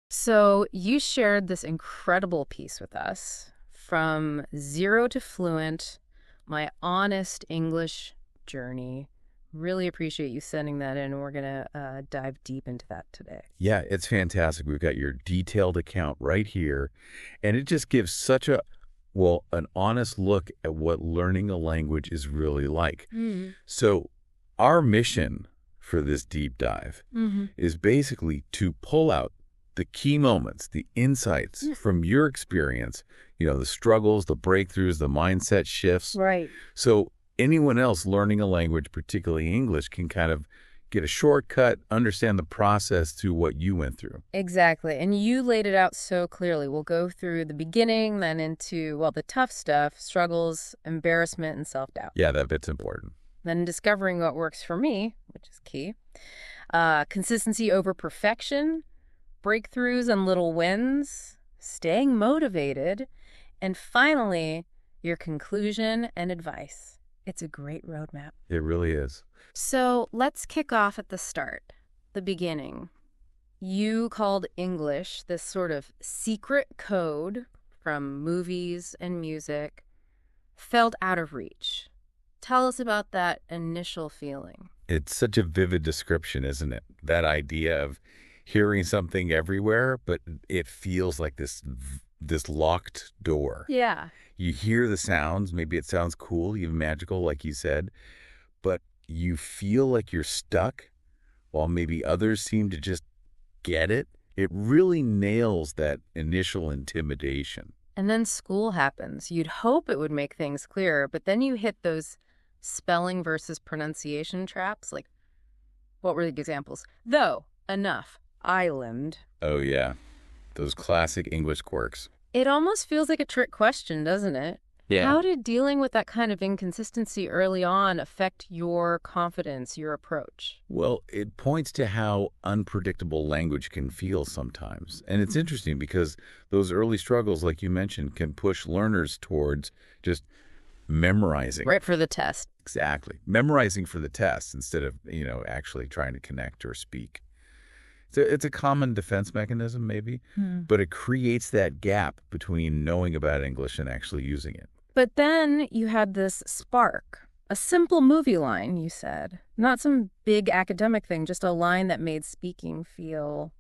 So you shared this incredible piece with us from zero to fluent, my honest English journey. Really appreciate you sending that in. We're going to dive deep into that today. Yeah, it's fantastic. We've got your detailed account right here, and it just gives such an honest look at what learning a language is really like. Mm-hmm. So, our mission for this deep dive Mm-hmm. is basically to pull out the key moments, the insights from your experience, the struggles, the breakthroughs, the mindset shifts. Right. So anyone else learning a language, particularly English, can kind of get a shortcut, understand the process through what you went through. Exactly. And you laid it out so clearly. We'll go through the beginning, then into, well, the tough stuff, struggles, embarrassment, and self-doubt. Yeah, that bit's important. Then discovering what works for me, which is key. Consistency over perfection, breakthroughs and little wins, staying motivated, and finally, your conclusion and advice. It's a great roadmap. It really is. So let's kick off at the start, the beginning. You called English this sort of secret code from movies and music, felt out of reach. Tell us about that initial feeling. It's such a vivid description, isn't it? That idea of hearing something everywhere, but it feels like this locked door. Yeah. You hear the sounds, maybe it sounds cool, even magical, like you said, but you feel like you're stuck while maybe others seem to just get it. It really nails that initial intimidation. And then school happens. You'd hope it would make things clearer, but then you hit those spelling versus pronunciation traps. Like, what were the examples? Though, enough, island. Oh, yeah. Those classic English quirks. It almost feels like a trick question, doesn't it? Yeah. How did dealing with that kind of inconsistency early on affect your confidence, your approach? Well, it points to how unpredictable language can feel sometimes. And it's interesting because those early struggles, like you mentioned, can push learners towards just memorizing. Right for the test. Exactly. Memorizing for the test instead of, actually trying to connect or speak. It's a common defense mechanism, maybe, but it creates that gap between knowing about English and actually using it. But then you had this spark, a simple movie line, you said. Not some big academic thing, just a line that made speaking feel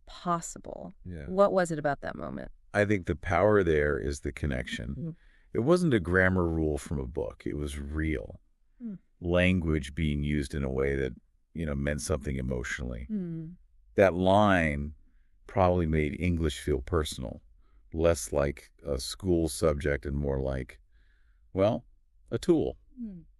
possible. Yeah. What was it about that moment? I think the power there is the connection. It wasn't a grammar rule from a book. It was real. Language being used in a way that, meant something emotionally. That line probably made English feel personal, less like a school subject and more like, a tool,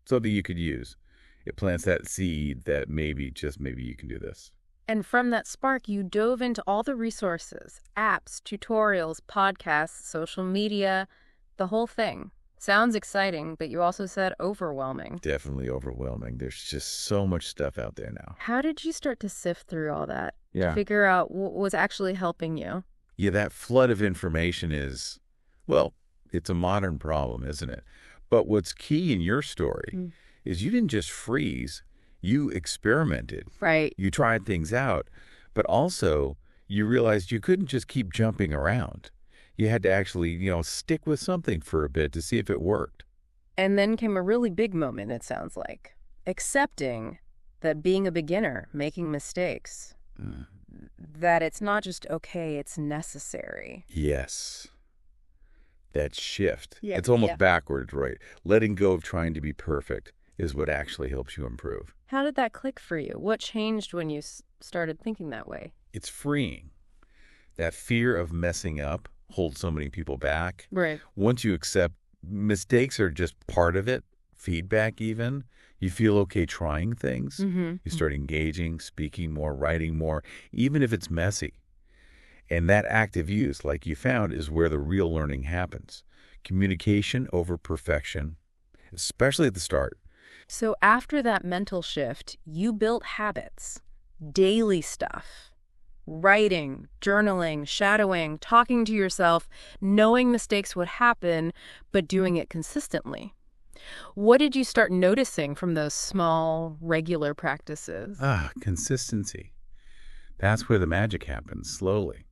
something you could use. It plants that seed that maybe, just maybe, you can do this. And from that spark, you dove into all the resources, apps, tutorials, podcasts, social media, the whole thing. Sounds exciting, but you also said overwhelming. Definitely overwhelming. There's just so much stuff out there now. How did you start to sift through all that? Yeah. To figure out what was actually helping you? Yeah, that flood of information is, it's a modern problem, isn't it? But what's key in your story is you didn't just freeze, you experimented. Right. You tried things out, but also you realized you couldn't just keep jumping around. You had to actually, stick with something for a bit to see if it worked. And then came a really big moment, it sounds like. Accepting that being a beginner, making mistakes, that it's not just okay, it's necessary. Yes. That shift. Yeah, it's almost yeah. backwards, right? Letting go of trying to be perfect is what actually helps you improve. How did that click for you? What changed when you started thinking that way? It's freeing. That fear of messing up holds so many people back. Right. Once you accept mistakes are just part of it, feedback even, you feel okay trying things. You start engaging, speaking more, writing more, even if it's messy. And that active use, like you found, is where the real learning happens. Communication over perfection, especially at the start. So after that mental shift, you built habits, daily stuff. Writing, journaling, shadowing, talking to yourself, knowing mistakes would happen, but doing it consistently. What did you start noticing from those small, regular practices? Consistency. That's where the magic happens, slowly.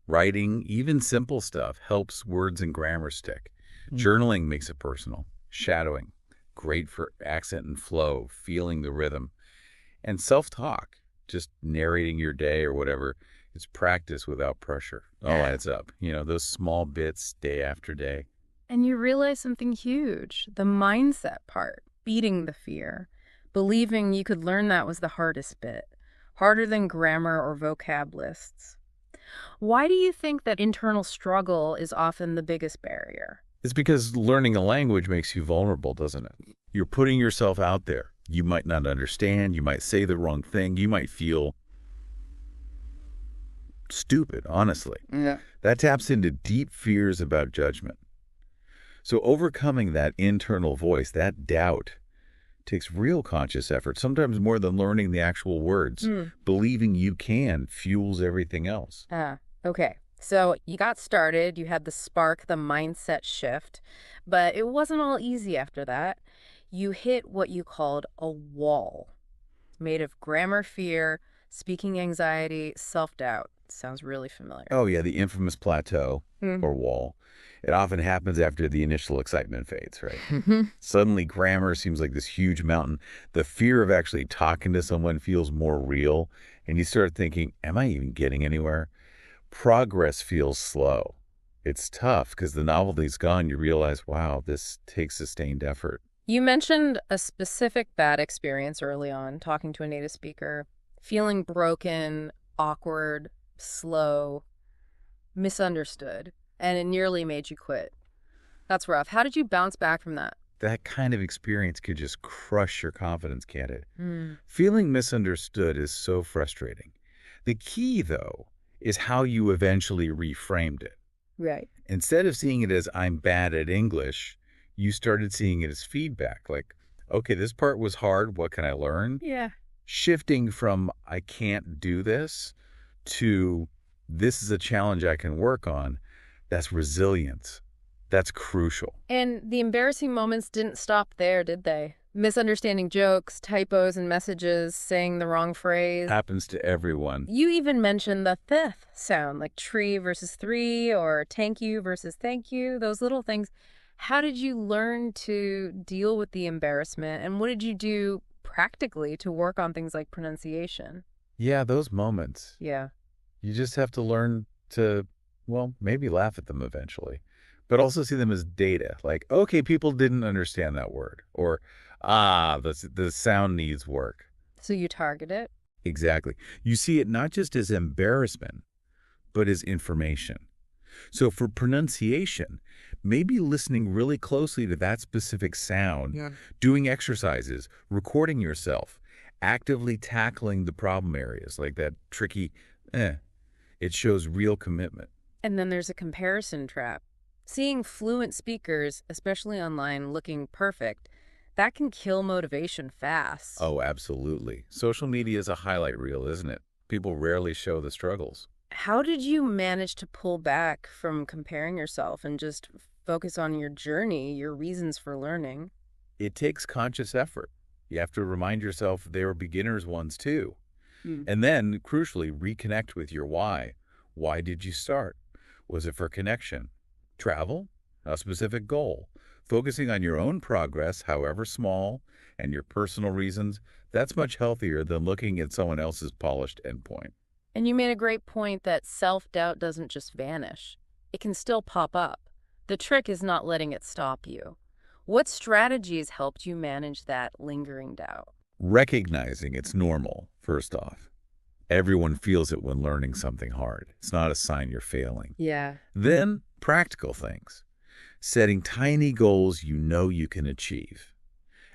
Writing, even simple stuff, helps words and grammar stick. Journaling makes it personal. Shadowing, great for accent and flow, feeling the rhythm. And self-talk, just narrating your day or whatever, it's practice without pressure. All adds up. Those small bits day after day. And you realize something huge, the mindset part, beating the fear. Believing you could learn that was the hardest bit, harder than grammar or vocab lists. Why do you think that internal struggle is often the biggest barrier? It's because learning a language makes you vulnerable, doesn't it? You're putting yourself out there. You might not understand. You might say the wrong thing. You might feel stupid, honestly. Yeah. That taps into deep fears about judgment. So overcoming that internal voice, that doubt, takes real conscious effort, sometimes more than learning the actual words. Believing you can fuels everything else. Okay. So you got started, you had the spark, the mindset shift, but it wasn't all easy after that. You hit what you called a wall, made of grammar fear, speaking anxiety, self-doubt. Sounds really familiar. Oh, yeah, the infamous plateau or wall. It often happens after the initial excitement fades, right? Suddenly, grammar seems like this huge mountain. The fear of actually talking to someone feels more real, and you start thinking, am I even getting anywhere? Progress feels slow. It's tough because the novelty's gone. You realize, wow, this takes sustained effort. You mentioned a specific bad experience early on, talking to a native speaker, feeling broken, awkward, slow, misunderstood, and it nearly made you quit. That's rough. How did you bounce back from that? That kind of experience could just crush your confidence, can't it? Feeling misunderstood is so frustrating. The key, though, is how you eventually reframed it. Right. Instead of seeing it as I'm bad at English, you started seeing it as feedback. Like, okay, this part was hard. What can I learn? Yeah. Shifting from I can't do this to this is a challenge I can work on. That's resilience. That's crucial. And the embarrassing moments didn't stop there, did they? Misunderstanding jokes, typos in messages, saying the wrong phrase. Happens to everyone. You even mentioned the th sound, like tree versus three, or thank you versus thank you, those little things. How did you learn to deal with the embarrassment, and what did you do practically to work on things like pronunciation? Yeah, those moments. Yeah. You just have to learn to, well, maybe laugh at them eventually, but also see them as data. Like, okay, people didn't understand that word, or, the sound needs work. So you target it? Exactly. You see it not just as embarrassment, but as information. So for pronunciation, maybe listening really closely to that specific sound, doing exercises, recording yourself, actively tackling the problem areas like that tricky, it shows real commitment. And then there's a comparison trap. Seeing fluent speakers, especially online, looking perfect, that can kill motivation fast. Oh, absolutely. Social media is a highlight reel, isn't it? People rarely show the struggles. How did you manage to pull back from comparing yourself and just focus on your journey, your reasons for learning? It takes conscious effort. You have to remind yourself they were beginners ones too. And then, crucially, reconnect with your why. Why did you start? Was it for connection? Travel? A specific goal? Focusing on your own progress, however small, and your personal reasons, that's much healthier than looking at someone else's polished endpoint. And you made a great point that self-doubt doesn't just vanish. It can still pop up. The trick is not letting it stop you. What strategies helped you manage that lingering doubt? Recognizing it's normal, first off. Everyone feels it when learning something hard. It's not a sign you're failing. Yeah. Then, practical things. Setting tiny goals you know you can achieve.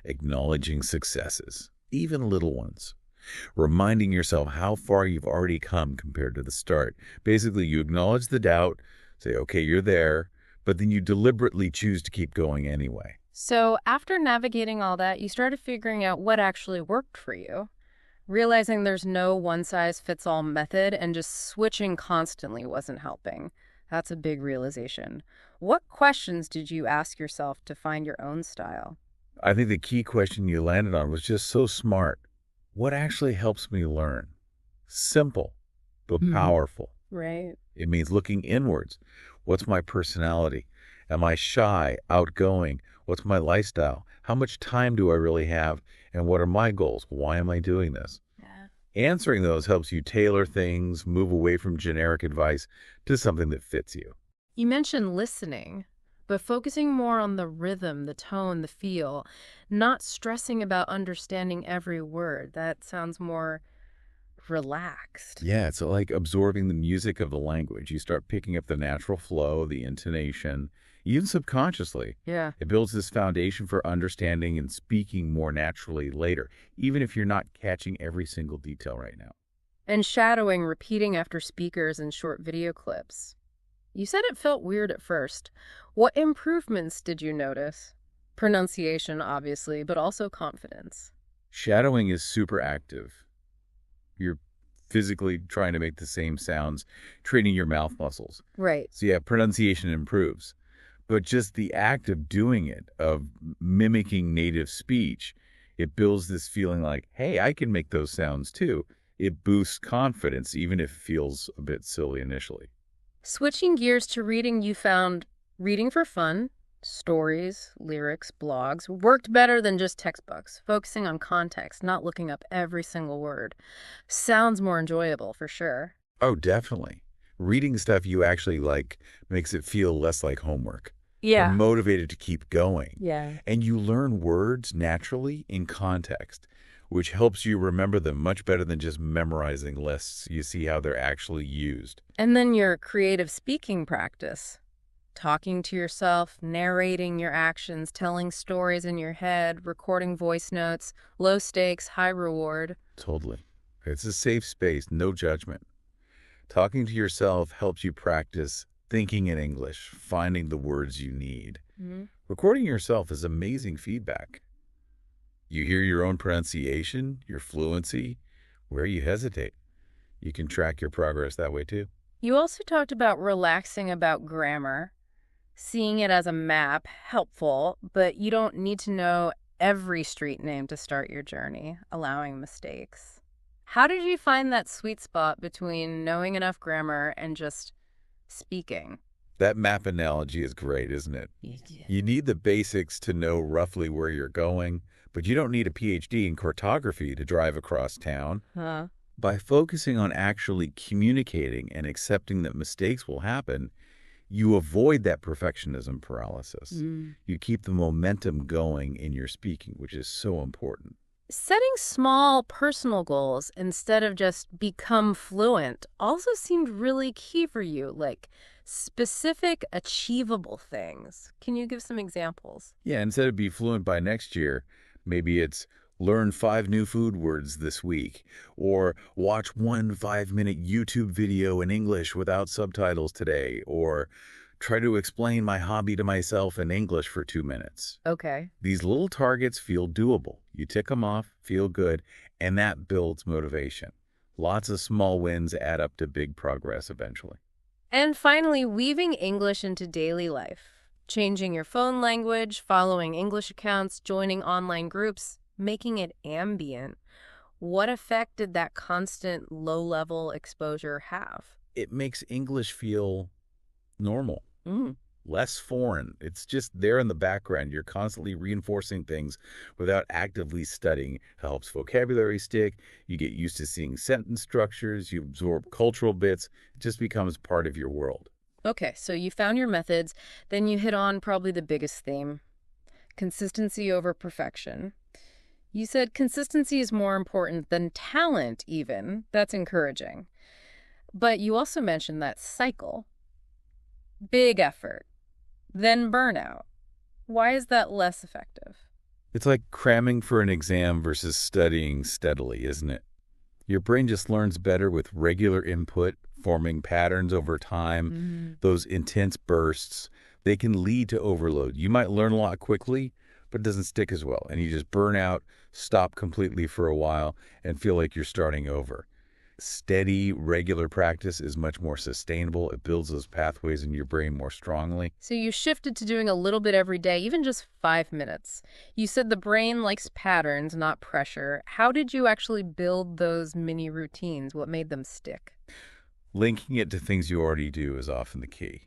Acknowledging successes, even little ones. Reminding yourself how far you've already come compared to the start. Basically, you acknowledge the doubt, say, okay, you're there, but then you deliberately choose to keep going anyway. So after navigating all that, you started figuring out what actually worked for you, realizing there's no one-size-fits-all method, and just switching constantly wasn't helping. That's a big realization. What questions did you ask yourself to find your own style? I think the key question you landed on was just so smart. What actually helps me learn? Simple, but powerful. Right. It means looking inwards. What's my personality? Am I shy, outgoing? What's my lifestyle? How much time do I really have? And what are my goals? Why am I doing this? Yeah. Answering those helps you tailor things, move away from generic advice to something that fits you. You mentioned listening, but focusing more on the rhythm, the tone, the feel, not stressing about understanding every word. That sounds more relaxed. Yeah, it's like absorbing the music of the language. You start picking up the natural flow, the intonation, even subconsciously. Yeah. It builds this foundation for understanding and speaking more naturally later, even if you're not catching every single detail right now. And shadowing, repeating after speakers in short video clips. You said it felt weird at first. What improvements did you notice? Pronunciation, obviously, but also confidence. Shadowing is super active. You're physically trying to make the same sounds, training your mouth muscles. Right. So yeah, pronunciation improves. But just the act of doing it, of mimicking native speech, it builds this feeling like, hey, I can make those sounds too. It boosts confidence, even if it feels a bit silly initially. Switching gears to reading, you found reading for fun, stories, lyrics, blogs, worked better than just textbooks, focusing on context, not looking up every single word. Sounds more enjoyable, for sure. Oh, definitely. Reading stuff you actually like makes it feel less like homework. You're Yeah. motivated to keep going. Yeah. And you learn words naturally in context, which helps you remember them much better than just memorizing lists. You see how they're actually used. And then your creative speaking practice. Talking to yourself, narrating your actions, telling stories in your head, recording voice notes, low stakes, high reward. Totally. It's a safe space, no judgment. Talking to yourself helps you practice thinking in English, finding the words you need. Recording yourself is amazing feedback. You hear your own pronunciation, your fluency, where you hesitate. You can track your progress that way too. You also talked about relaxing about grammar, seeing it as a map, helpful, but you don't need to know every street name to start your journey, allowing mistakes. How did you find that sweet spot between knowing enough grammar and just speaking? That map analogy is great, isn't it? Yeah. You need the basics to know roughly where you're going, but you don't need a PhD in cartography to drive across town. Huh? By focusing on actually communicating and accepting that mistakes will happen, you avoid that perfectionism paralysis. You keep the momentum going in your speaking, which is so important. Setting small personal goals instead of just become fluent also seemed really key for you, like specific, achievable things. Can you give some examples? Yeah, instead of be fluent by next year, maybe it's learn 5 new food words this week, or watch one 5-minute YouTube video in English without subtitles today, or try to explain my hobby to myself in English for 2 minutes. Okay. These little targets feel doable. You tick them off, feel good, and that builds motivation. Lots of small wins add up to big progress eventually. And finally, weaving English into daily life. Changing your phone language, following English accounts, joining online groups, making it ambient. What effect did that constant low-level exposure have? It makes English feel normal, Mm. less foreign. It's just there in the background. You're constantly reinforcing things without actively studying. It helps vocabulary stick. You get used to seeing sentence structures. You absorb cultural bits. It just becomes part of your world. Okay, so you found your methods. Then you hit on probably the biggest theme, consistency over perfection. You said consistency is more important than talent even. That's encouraging. But you also mentioned that cycle. Big effort, then burnout. Why is that less effective? It's like cramming for an exam versus studying steadily, isn't it? Your brain just learns better with regular input, forming patterns over time. Those intense bursts, they can lead to overload. You might learn a lot quickly, but it doesn't stick as well. And you just burn out, stop completely for a while, and feel like you're starting over. Steady, regular practice is much more sustainable. It builds those pathways in your brain more strongly. So you shifted to doing a little bit every day, even just 5 minutes. You said the brain likes patterns, not pressure. How did you actually build those mini routines? What made them stick? Linking it to things you already do is often the key.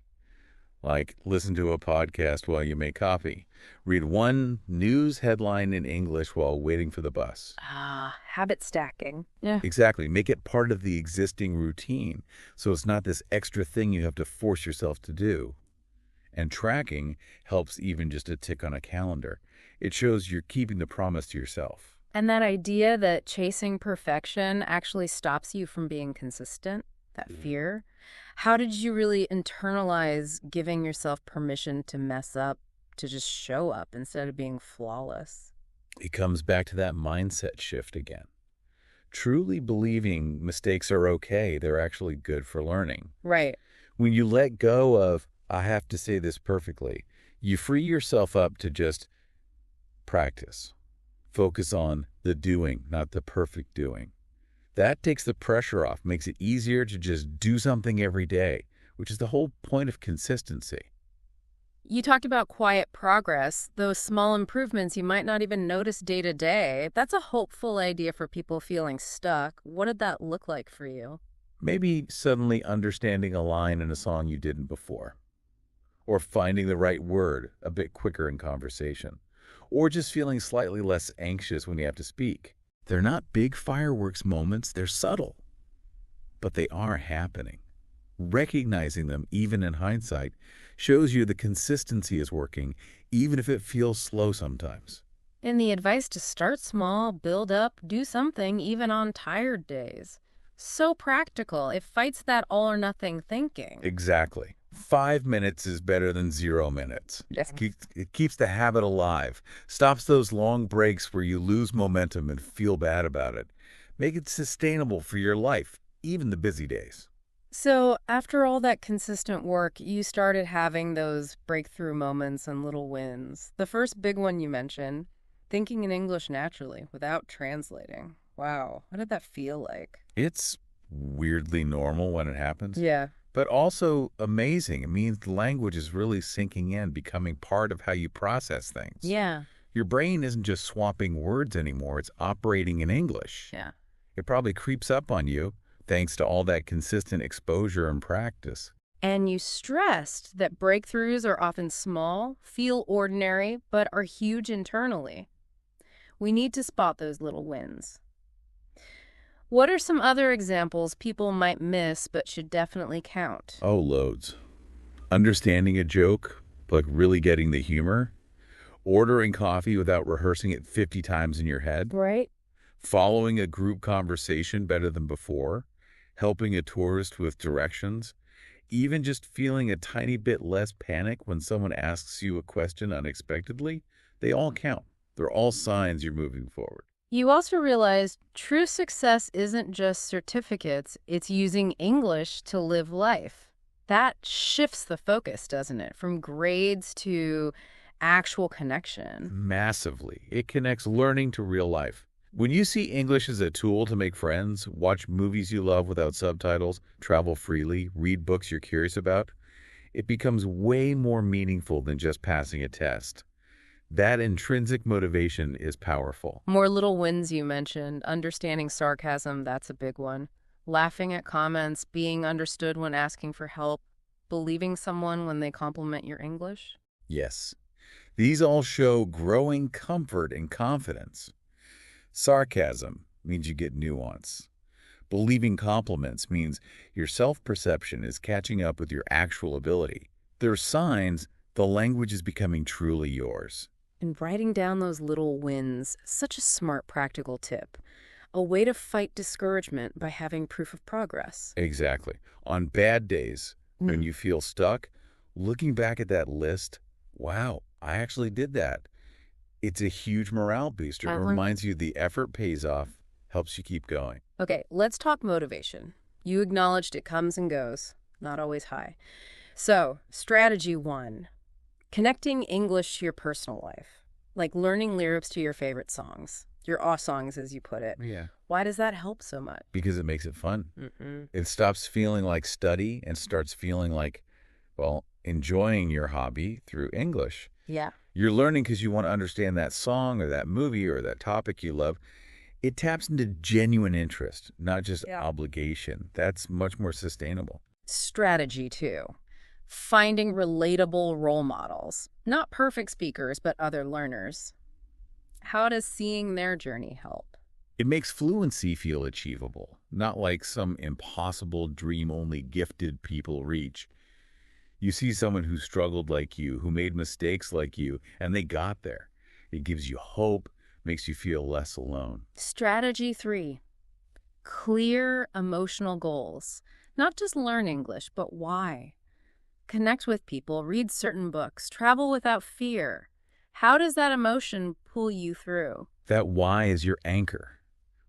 Like listen to a podcast while you make coffee. Read one news headline in English while waiting for the bus. Ah, habit stacking. Yeah. Exactly. Make it part of the existing routine so it's not this extra thing you have to force yourself to do. And tracking helps even just a tick on a calendar. It shows you're keeping the promise to yourself. And that idea that chasing perfection actually stops you from being consistent, that fear, how did you really internalize giving yourself permission to mess up, to just show up instead of being flawless? It comes back to that mindset shift again. Truly believing mistakes are okay, they're actually good for learning. Right. When you let go of, I have to say this perfectly, you free yourself up to just practice. Focus on the doing, not the perfect doing. That takes the pressure off, makes it easier to just do something every day, which is the whole point of consistency. You talked about quiet progress, those small improvements you might not even notice day to day. That's a hopeful idea for people feeling stuck. What did that look like for you? Maybe suddenly understanding a line in a song you didn't before, or finding the right word a bit quicker in conversation, or just feeling slightly less anxious when you have to speak. They're not big fireworks moments, they're subtle, but they are happening. Recognizing them, even in hindsight, shows you the consistency is working, even if it feels slow sometimes. And the advice to start small, build up, do something, even on tired days. So practical. It fights that all or nothing thinking. Exactly. 5 minutes is better than 0 minutes. Yes. It keeps the habit alive, stops those long breaks where you lose momentum and feel bad about it. Make it sustainable for your life, even the busy days. So after all that consistent work, you started having those breakthrough moments and little wins. The first big one you mentioned, thinking in English naturally without translating. Wow, what did that feel like? It's weirdly normal when it happens, Yeah. but also amazing. It means the language is really sinking in, becoming part of how you process things. Yeah. Your brain isn't just swapping words anymore, it's operating in English. Yeah. It probably creeps up on you thanks to all that consistent exposure and practice. And you stressed that breakthroughs are often small, feel ordinary, but are huge internally. We need to spot those little wins. What are some other examples people might miss but should definitely count? Oh, loads. Understanding a joke, like really getting the humor. Ordering coffee without rehearsing it 50 times in your head. Right? Following a group conversation better than before. Helping a tourist with directions. Even just feeling a tiny bit less panic when someone asks you a question unexpectedly. They all count. They're all signs you're moving forward. You also realized true success isn't just certificates, it's using English to live life. That shifts the focus, doesn't it? From grades to actual connection. Massively. It connects learning to real life. When you see English as a tool to make friends, watch movies you love without subtitles, travel freely, read books you're curious about, it becomes way more meaningful than just passing a test. That intrinsic motivation is powerful. More little wins you mentioned. Understanding sarcasm, that's a big one. Laughing at comments, being understood when asking for help, believing someone when they compliment your English. Yes. These all show growing comfort and confidence. Sarcasm means you get nuance. Believing compliments means your self-perception is catching up with your actual ability. They're signs the language is becoming truly yours. And writing down those little wins, such a smart practical tip. A way to fight discouragement by having proof of progress. Exactly. On bad days, when you feel stuck, looking back at that list, wow, I actually did that. It's a huge morale booster. It reminds you the effort pays off, helps you keep going. Okay, let's talk motivation. You acknowledged it comes and goes, not always high. So, strategy 1. Connecting English to your personal life, like learning lyrics to your favorite songs, your aw songs as you put it. Yeah. Why does that help so much? because it makes it fun. Mm-mm. It stops feeling like study and starts feeling like, well, enjoying your hobby through English. Yeah. You're learning because you want to understand that song or that movie or that topic you love. It taps into genuine interest, not just Yeah. obligation. That's much more sustainable. Strategy 2. Finding relatable role models. Not perfect speakers, but other learners. How does seeing their journey help? It makes fluency feel achievable, not like some impossible dream only gifted people reach. You see someone who struggled like you, who made mistakes like you, and they got there. It gives you hope, makes you feel less alone. Strategy 3. Clear emotional goals. Not just learn English, but why? Connect with people, read certain books, travel without fear. How does that emotion pull you through? That why is your anchor.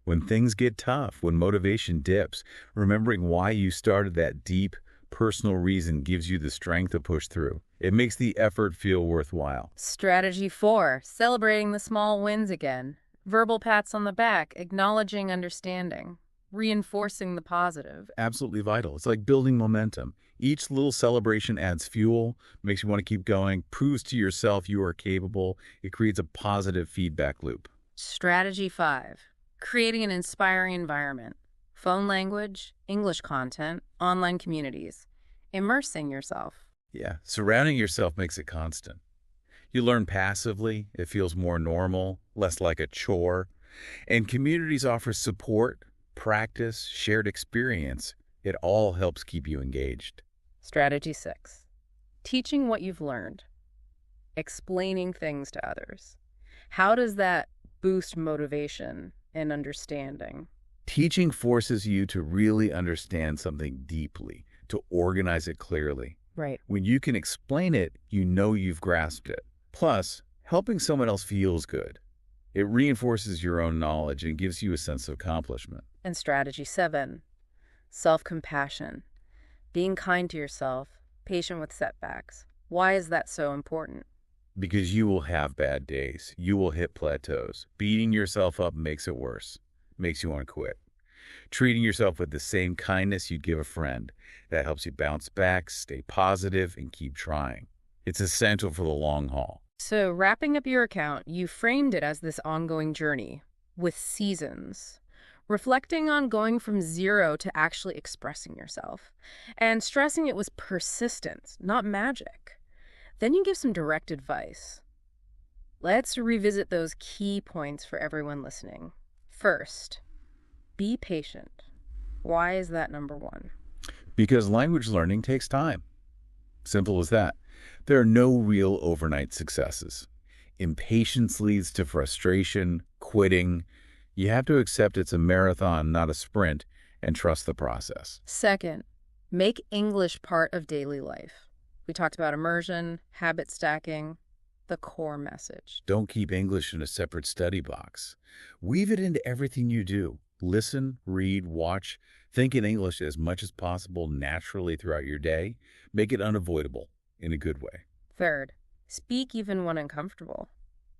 When things get tough, when motivation dips, remembering why you started, that deep, personal reason gives you the strength to push through. It makes the effort feel worthwhile. Strategy 4. Celebrating the small wins again. Verbal pats on the back, acknowledging understanding, reinforcing the positive. Absolutely vital. It's like building momentum. Each little celebration adds fuel, makes you want to keep going, proves to yourself you are capable. It creates a positive feedback loop. Strategy 5. Creating an inspiring environment. Phone language, English content, online communities. Immersing yourself. Yeah, surrounding yourself makes it constant. You learn passively. It feels more normal, less like a chore. And communities offer support, practice, shared experience. It all helps keep you engaged. Strategy 6. Teaching what you've learned. Explaining things to others. How does that boost motivation and understanding? Teaching forces you to really understand something deeply, to organize it clearly. Right. When you can explain it, you know you've grasped it. Plus, helping someone else feels good. It reinforces your own knowledge and gives you a sense of accomplishment. And strategy 7. Self-compassion. Being kind to yourself, patient with setbacks. Why is that so important? Because you will have bad days. You will hit plateaus. Beating yourself up makes it worse. Makes you want to quit. Treating yourself with the same kindness you'd give a friend. That helps you bounce back, stay positive, and keep trying. It's essential for the long haul. So, wrapping up your account, you framed it as this ongoing journey with seasons, reflecting on going from zero to actually expressing yourself, and stressing it was persistence, not magic. Then you give some direct advice. Let's revisit those key points for everyone listening. First, be patient. Why is that number 1? Because language learning takes time. Simple as that. There are no real overnight successes. Impatience leads to frustration, quitting. You have to accept it's a marathon, not a sprint, and trust the process. Second, make English part of daily life. We talked about immersion, habit stacking, the core message. Don't keep English in a separate study box. Weave it into everything you do. Listen, read, watch. Think in English as much as possible naturally throughout your day. Make it unavoidable in a good way. Third, speak even when uncomfortable.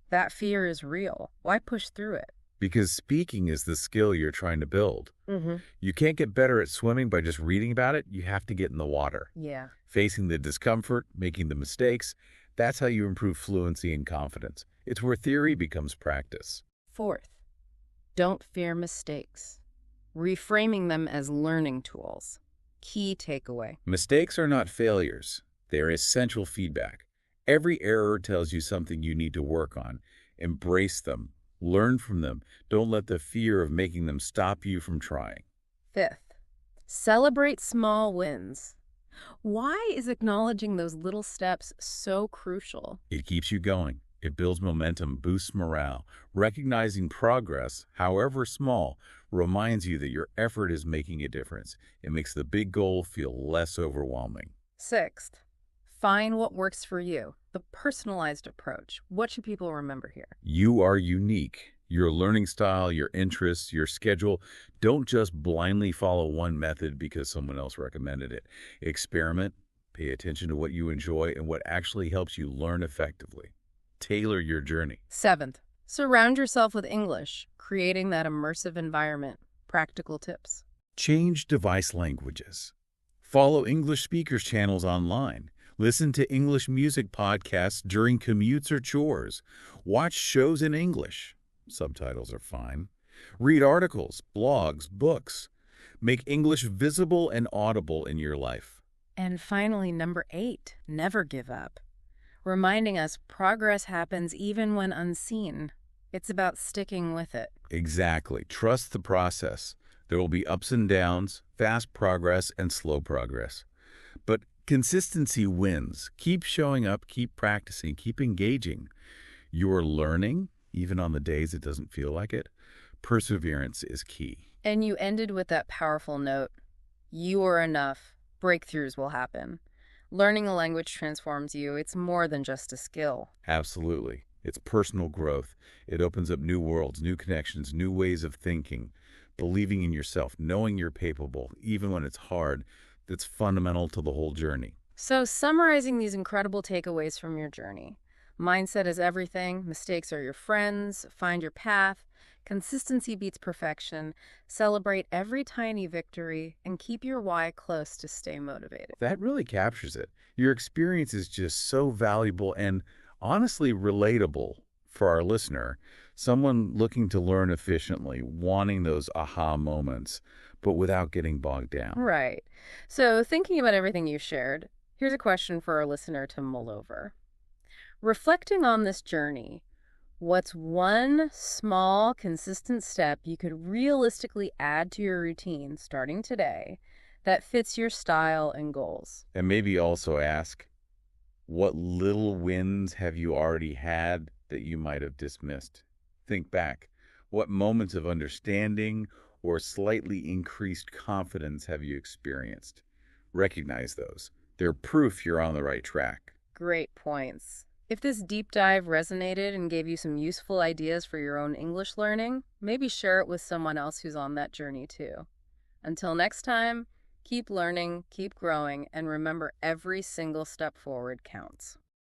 That fear is real. Why push through it? Because speaking is the skill you're trying to build. Mm-hmm. You can't get better at swimming by just reading about it. You have to get in the water. Yeah. Facing the discomfort, making the mistakes, that's how you improve fluency and confidence. It's where theory becomes practice. Fourth, don't fear mistakes. Reframing them as learning tools. Key takeaway. Mistakes are not failures. They're essential feedback. Every error tells you something you need to work on. Embrace them. Learn from them. Don't let the fear of making them stop you from trying. Fifth, celebrate small wins. Why is acknowledging those little steps so crucial? It keeps you going. It builds momentum, boosts morale. Recognizing progress, however small, reminds you that your effort is making a difference. It makes the big goal feel less overwhelming. Sixth, find what works for you. The personalized approach. What should people remember here? You are unique. Your learning style, your interests, your schedule. Don't just blindly follow one method because someone else recommended it. Experiment, pay attention to what you enjoy and what actually helps you learn effectively. Tailor your journey. Seventh, Surround yourself with English, creating that immersive environment. Practical tips. Change device languages. Follow English speakers channels online. Listen to English music podcasts during commutes or chores. Watch shows in English. Subtitles are fine. Read articles, blogs, books. Make English visible and audible in your life. And finally, number 8, never give up. Reminding us progress happens even when unseen. It's about sticking with it. Exactly. Trust the process. There will be ups and downs, fast progress and slow progress. But consistency wins. Keep showing up, keep practicing, keep engaging. You're learning, even on the days it doesn't feel like it. Perseverance is key. And you ended with that powerful note. You are enough. Breakthroughs will happen. Learning a language transforms you. It's more than just a skill. Absolutely. It's personal growth. It opens up new worlds, new connections, new ways of thinking. Believing in yourself, knowing you're capable, even when it's hard, that's fundamental to the whole journey. So, summarizing these incredible takeaways from your journey. Mindset is everything. Mistakes are your friends. Find your path. Consistency beats perfection. Celebrate every tiny victory and keep your why close to stay motivated. That really captures it. Your experience is just so valuable and honestly relatable for our listener. Someone looking to learn efficiently, wanting those aha moments, but without getting bogged down. Right. So, thinking about everything you shared, here's a question for our listener to mull over. Reflecting on this journey, what's one small, consistent step you could realistically add to your routine starting today that fits your style and goals? And maybe also ask, what little wins have you already had that you might have dismissed? Think back. What moments of understanding or slightly increased confidence have you experienced? Recognize those. They're proof you're on the right track. Great points. If this deep dive resonated and gave you some useful ideas for your own English learning, maybe share it with someone else who's on that journey too. Until next time, keep learning, keep growing, and remember every single step forward counts.